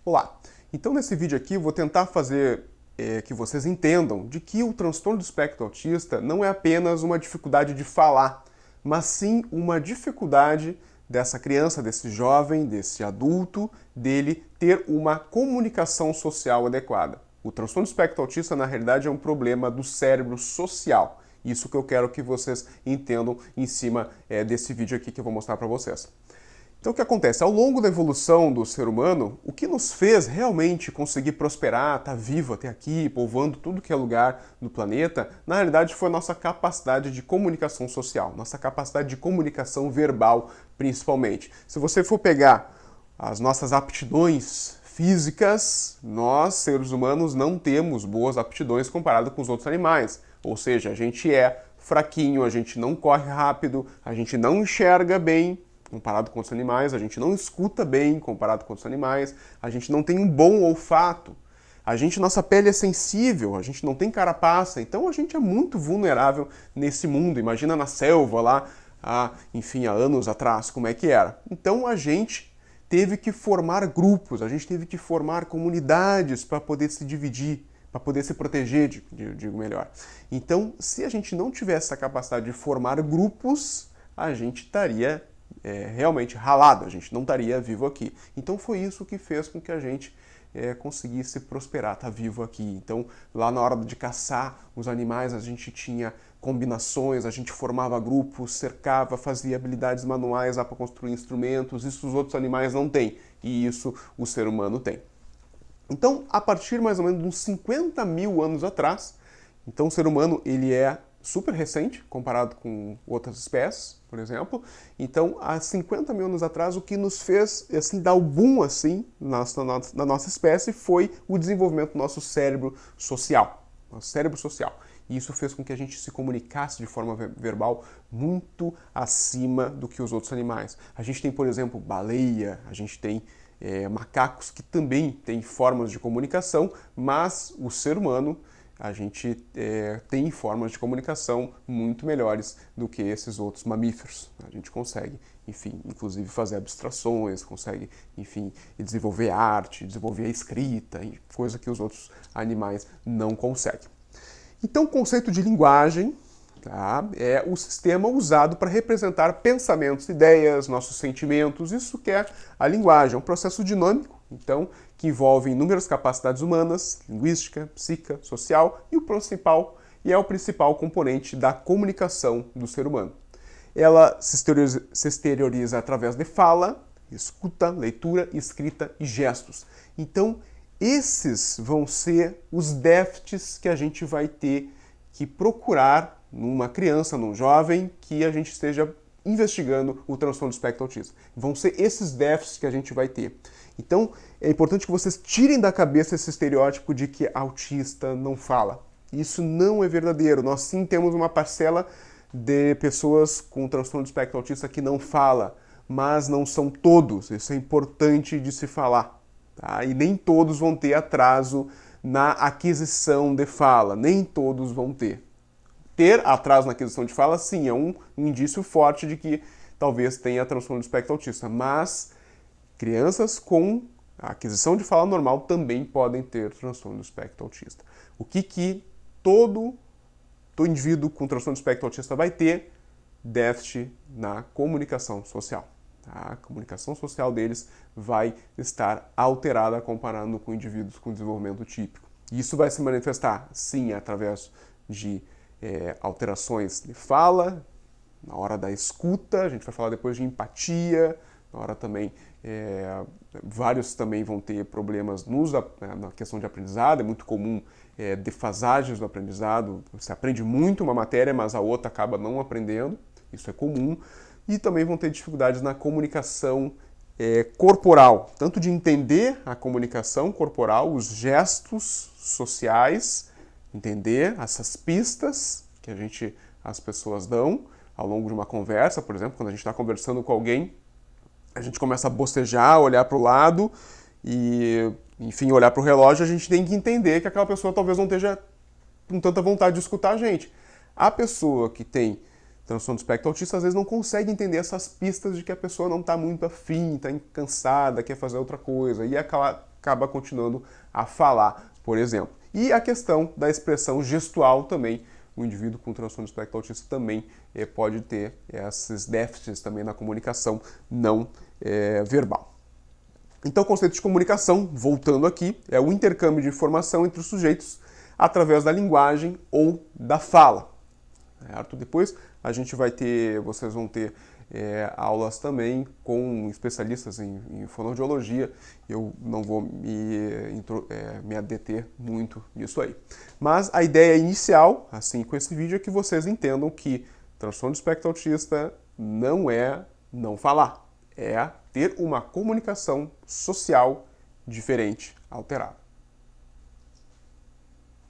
Olá! Então nesse vídeo aqui eu vou tentar fazer que vocês entendam de que o transtorno do espectro autista não é apenas uma dificuldade de falar, mas sim uma dificuldade dessa criança, desse jovem, desse adulto, dele ter uma comunicação social adequada. O transtorno do espectro autista, na realidade, é um problema do cérebro social. Isso que eu quero que vocês entendam em cima desse vídeo aqui que eu vou mostrar para vocês. Então o que acontece? Ao longo da evolução do ser humano, o que nos fez realmente conseguir prosperar, estar vivo até aqui, povoando tudo que é lugar no planeta, na realidade foi a nossa capacidade de comunicação social, nossa capacidade de comunicação verbal, principalmente. Se você for pegar as nossas aptidões físicas, nós, seres humanos, não temos boas aptidões comparado com os outros animais. Ou seja, a gente é fraquinho, a gente não corre rápido, a gente não enxerga bem, comparado com outros animais, a gente não escuta bem comparado com outros animais, a gente não tem um bom olfato, nossa pele é sensível, a gente não tem carapaça, então a gente é muito vulnerável nesse mundo. Imagina na selva lá, há anos atrás, como é que era. Então a gente teve que formar grupos, a gente teve que formar comunidades para poder se dividir, para poder se proteger, digo melhor. Então, se a gente não tivesse essa capacidade de formar grupos, a gente estaria realmente ralado, a gente não estaria vivo aqui. Então foi isso que fez com que a gente conseguisse prosperar, estar vivo aqui. Então lá na hora de caçar os animais a gente tinha combinações, a gente formava grupos, cercava, fazia habilidades manuais para construir instrumentos. Isso os outros animais não têm e isso o ser humano tem. Então a partir mais ou menos de uns 50 mil anos atrás, então o ser humano ele é super recente, comparado com outras espécies, por exemplo. Então, há 50 mil anos atrás, o que nos fez assim, dar o boom assim, na nossa espécie foi o desenvolvimento do nosso cérebro social. Nosso cérebro social. E isso fez com que a gente se comunicasse de forma verbal muito acima do que os outros animais. A gente tem, por exemplo, baleia, a gente tem macacos que também têm formas de comunicação, mas o ser humano, a gente tem formas de comunicação muito melhores do que esses outros mamíferos. A gente consegue, enfim, inclusive fazer abstrações, consegue, enfim, desenvolver arte, desenvolver a escrita, coisa que os outros animais não conseguem. Então, o conceito de linguagem, tá, é o sistema usado para representar pensamentos, ideias, nossos sentimentos. Isso que é a linguagem, é um processo dinâmico, então, que envolve inúmeras capacidades humanas, linguística, psíquica, social, e é o principal componente da comunicação do ser humano. Ela se exterioriza através de fala, escuta, leitura, escrita e gestos. Então, esses vão ser os déficits que a gente vai ter que procurar numa criança, num jovem, que a gente esteja investigando o transtorno do espectro autista. Vão ser esses déficits que a gente vai ter. Então, é importante que vocês tirem da cabeça esse estereótipo de que autista não fala. Isso não é verdadeiro. Nós sim temos uma parcela de pessoas com transtorno do espectro autista que não fala, mas não são todos. Isso é importante de se falar. Tá? E nem todos vão ter atraso na aquisição de fala. Nem todos vão ter. Ter atraso na aquisição de fala, sim, é um indício forte de que talvez tenha transtorno do espectro autista, mas crianças com a aquisição de fala normal também podem ter transtorno do espectro autista. O que todo indivíduo com transtorno do espectro autista vai ter? Déficit na comunicação social. Tá? A comunicação social deles vai estar alterada comparando com indivíduos com desenvolvimento típico. Isso vai se manifestar, sim, através de alterações de fala, na hora da escuta, a gente vai falar depois de empatia, na hora também, vários também vão ter problemas na questão de aprendizado, é muito comum defasagens do aprendizado, você aprende muito uma matéria, mas a outra acaba não aprendendo, isso é comum, e também vão ter dificuldades na comunicação corporal, tanto de entender a comunicação corporal, os gestos sociais, entender essas pistas que as pessoas dão ao longo de uma conversa, por exemplo, quando a gente está conversando com alguém, a gente começa a bocejar, olhar para o lado e, enfim, olhar para o relógio, a gente tem que entender que aquela pessoa talvez não esteja com tanta vontade de escutar a gente. A pessoa que tem transtorno do espectro autista às vezes não consegue entender essas pistas de que a pessoa não está muito afim, está cansada, quer fazer outra coisa. E aquela acaba continuando a falar, por exemplo. E a questão da expressão gestual também. O indivíduo com transtorno do espectro autista também pode ter esses déficits também na comunicação não verbal. Então, o conceito de comunicação, voltando aqui, é o intercâmbio de informação entre os sujeitos através da linguagem ou da fala. Certo? Depois vocês vão ter aulas também com especialistas em fonoaudiologia. Eu não vou me adeter muito nisso aí. Mas a ideia inicial, assim, com esse vídeo, é que vocês entendam que transtorno do espectro autista não é não falar, é ter uma comunicação social diferente, alterada.